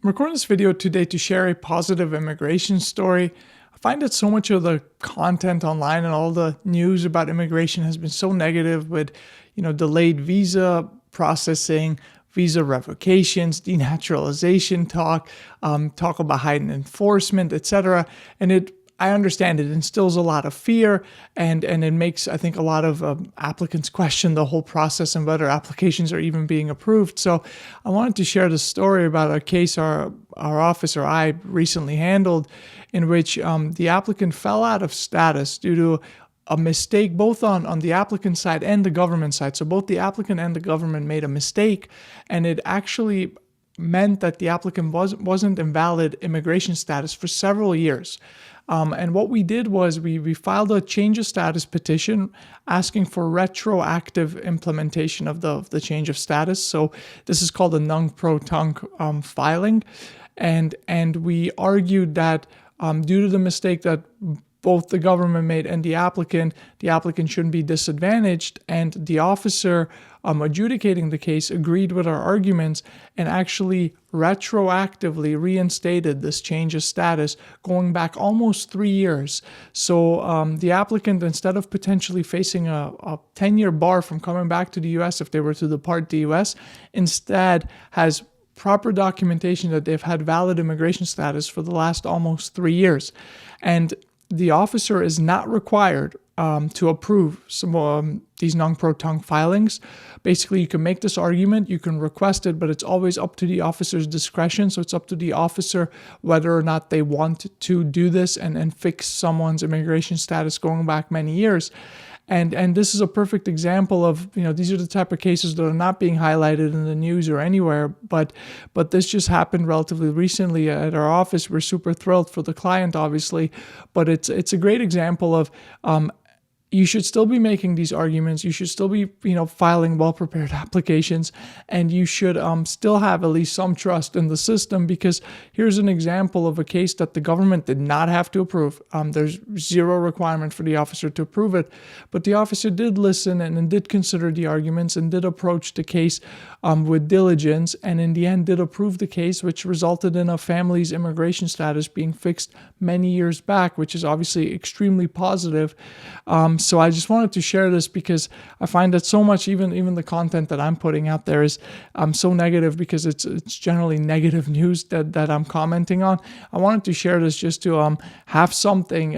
I'm recording this video today to share a positive immigration story. I find that so much of the content online and all the news about immigration has been so negative with, delayed visa processing, visa revocations, denaturalization talk about heightened enforcement, etc. And I understand it instills a lot of fear and it makes, I think, a lot of applicants question the whole process and whether applications are even being approved. So I wanted to share the story about a case our office or I recently handled in which the applicant fell out of status due to a mistake both on the applicant side and the government side. So both the applicant and the government made a mistake, and it actually meant that the applicant wasn't in valid immigration status for several years. And what we did was we filed a change of status petition asking for retroactive implementation of the change of status. So this is called a Nunc pro tunc filing. And we argued that due to the mistake that both the government made and the applicant shouldn't be disadvantaged, and the officer adjudicating the case agreed with our arguments and actually retroactively reinstated this change of status going back almost 3 years. So the applicant, instead of potentially facing a 10-year bar from coming back to the U.S. if they were to depart the U.S., instead has proper documentation that they've had valid immigration status for the last almost 3 years. And the officer is not required to approve these Nunc pro tunc filings. Basically, you can make this argument, you can request it, but it's always up to the officer's discretion. So it's up to the officer whether or not they want to do this and fix someone's immigration status going back many years. And this is a perfect example of, these are the type of cases that are not being highlighted in the news or anywhere, but this just happened relatively recently at our office. We're super thrilled for the client, obviously, but it's a great example of you should still be making these arguments. You should still be, filing well-prepared applications, and you should still have at least some trust in the system, because here's an example of a case that the government did not have to approve. There's zero requirement for the officer to approve it, but the officer did listen and did consider the arguments and did approach the case with diligence, and in the end did approve the case, which resulted in a family's immigration status being fixed many years back, which is obviously extremely positive. So I just wanted to share this because I find that so much, even the content that I'm putting out there is so negative because it's generally negative news that I'm commenting on. I wanted to share this just to have something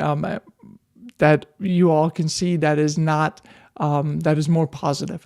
that you all can see that is not that is more positive.